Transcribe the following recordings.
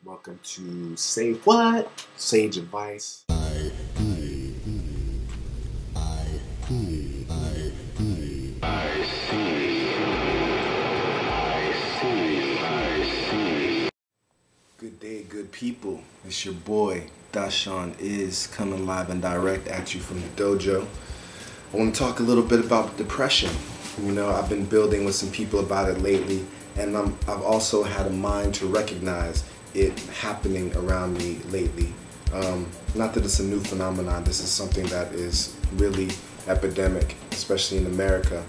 Welcome to Say What? Sage Advice. Good day, good people. It's your boy, Dashawn is coming live and direct at you from the dojo. I want to talk a little bit about depression. You know, I've been building with some people about it lately, and I've also had a mind to recognize it happening around me lately. Not that it's a new phenomenon. This is something that is really epidemic, especially in America.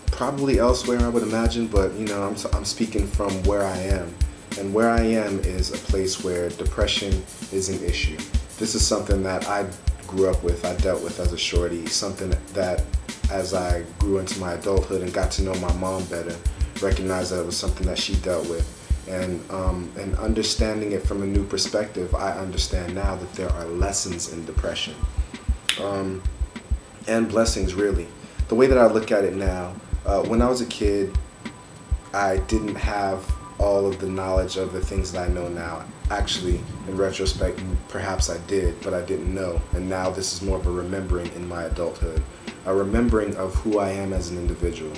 Probably elsewhere, I would imagine, but you know, I'm speaking from where I am. And where I am is a place where depression is an issue. This is something that I grew up with, I dealt with as a shorty, something that as I grew into my adulthood and got to know my mom better, recognized that it was something that she dealt with. And understanding it from a new perspective, I understand now that there are lessons in depression. And blessings, really. The way that I look at it now, when I was a kid, I didn't have all of the knowledge of the things that I know now. Actually, in retrospect, perhaps I did, but I didn't know. And now this is more of a remembering in my adulthood, a remembering of who I am as an individual.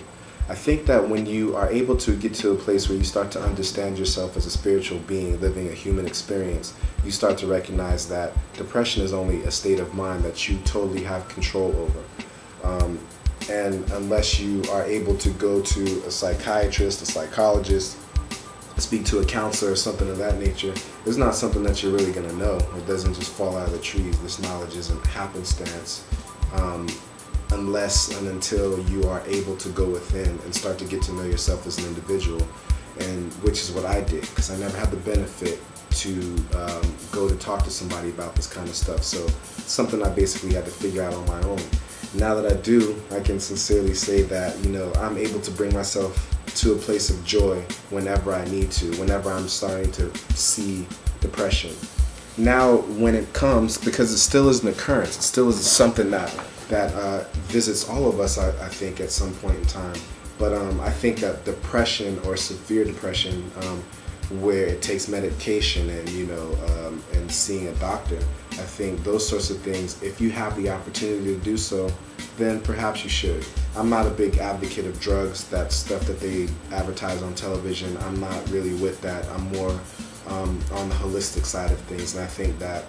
I think that when you are able to get to a place where you start to understand yourself as a spiritual being living a human experience, you start to recognize that depression is only a state of mind that you totally have control over. And unless you are able to go to a psychiatrist, a psychologist, speak to a counselor or something of that nature, it's not something that you're really going to know. It doesn't just fall out of the trees. This knowledge isn't happenstance unless and until you are able to go within and start to get to know yourself as an individual, and which is what I did, because I never had the benefit to go to talk to somebody about this kind of stuff. So it's something I basically had to figure out on my own. Now that I do, I can sincerely say that, you know, I'm able to bring myself to a place of joy whenever I need to, whenever I'm starting to see depression. Now, when it comes, because it still is an occurrence, it still is something that visits all of us, I think, at some point in time. But I think that depression or severe depression, where it takes medication and, you know, and seeing a doctor, I think those sorts of things, if you have the opportunity to do so, then perhaps you should. I'm not a big advocate of drugs, that stuff that they advertise on television. I'm not really with that. I'm more on the holistic side of things, and I think that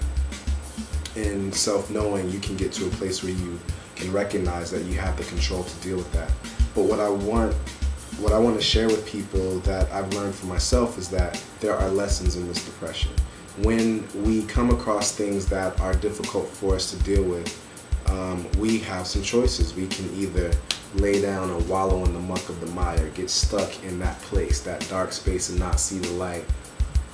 in self-knowing you can get to a place where you can recognize that you have the control to deal with that. But what I want to share with people that I've learned for myself is that there are lessons in this depression. When we come across things that are difficult for us to deal with, we have some choices. We can either lay down and wallow in the muck of the mire, get stuck in that place, that dark space, and not see the light,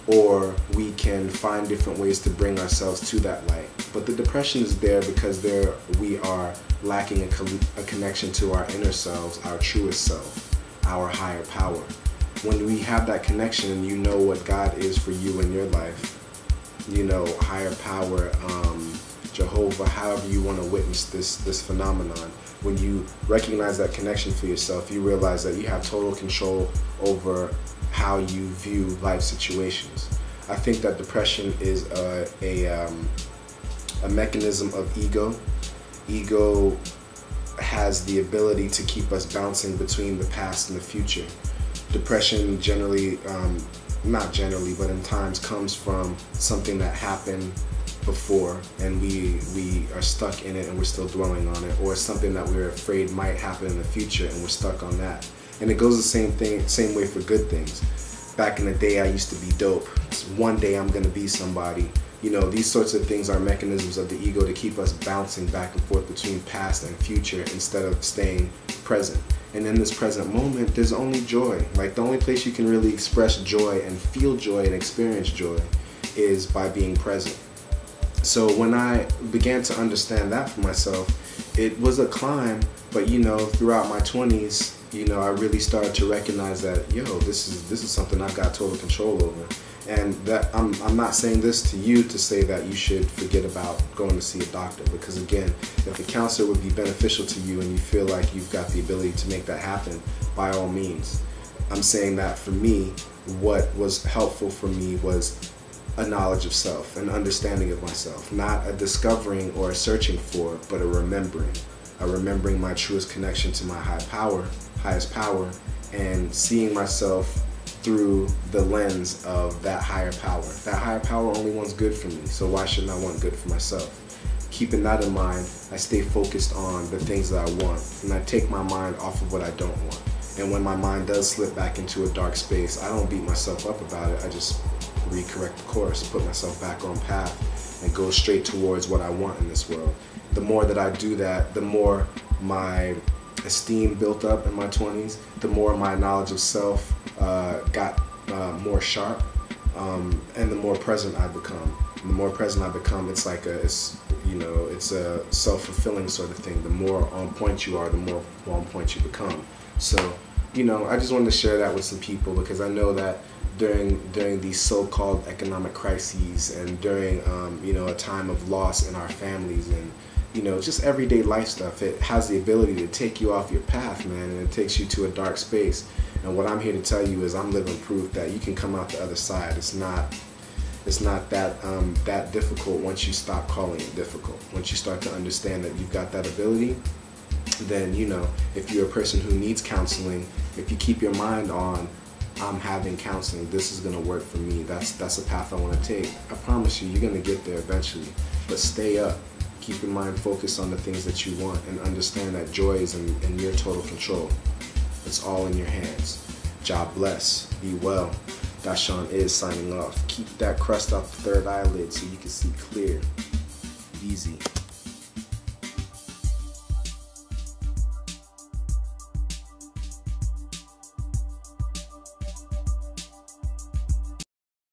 or we can find different ways to bring ourselves to that light. But the depression is there because we are lacking a connection to our inner selves, our truest self, our higher power. When we have that connection and you know what God is for you in your life, you know, higher power, Jehovah, however you want to witness this phenomenon, when you recognize that connection for yourself, you realize that you have total control over how you view life situations. I think that depression is a mechanism of ego. Ego has the ability to keep us bouncing between the past and the future. Depression generally, not generally, but in times comes from something that happened before and we are stuck in it and we're still dwelling on it, or something that we're afraid might happen in the future and we're stuck on that. And it goes the same way for good things. Back in the day, I used to be dope. One day I'm gonna be somebody. You know, these sorts of things are mechanisms of the ego to keep us bouncing back and forth between past and future instead of staying present. And in this present moment, there's only joy. Like, the only place you can really express joy and feel joy and experience joy is by being present. So when I began to understand that for myself, it was a climb, but you know, throughout my 20s, you know, I really started to recognize that, yo, this is something I've got total control over. And that I'm not saying this to you to say that you should forget about going to see a doctor, because again, if a counselor would be beneficial to you and you feel like you've got the ability to make that happen, by all means. I'm saying that for me, what was helpful for me was a knowledge of self, an understanding of myself, not a discovering or a searching for, but a remembering my truest connection to my highest power, and seeing myself through the lens of that higher power. That higher power only wants good for me, so why shouldn't I want good for myself? Keeping that in mind, I stay focused on the things that I want, and I take my mind off of what I don't want. And when my mind does slip back into a dark space, I don't beat myself up about it. I just recorrect the course, put myself back on path, and go straight towards what I want in this world. The more that I do that, the more my esteem built up in my 20s, the more my knowledge of self got more sharp, and the more present I become. And the more present I become, it's like it's a self-fulfilling sort of thing. The more on point you are, the more on point you become. So, I just wanted to share that with some people, because I know that during these so-called economic crises, and during a time of loss in our families, and just everyday life stuff, it has the ability to take you off your path, man, and it takes you to a dark space. And what I'm here to tell you is I'm living proof that you can come out the other side. It's not that difficult once you stop calling it difficult. Once you start to understand that you've got that ability, then if you're a person who needs counseling, if you keep your mind on, I'm having counseling, this is going to work for me, that's a path I want to take, I promise you, you're going to get there eventually. But stay up. Keep your mind focused on the things that you want, and understand that joy is in your total control. It's all in your hands. God bless. Be well. Dashawn is signing off. Keep that crust off the third eyelid so you can see clear. Easy.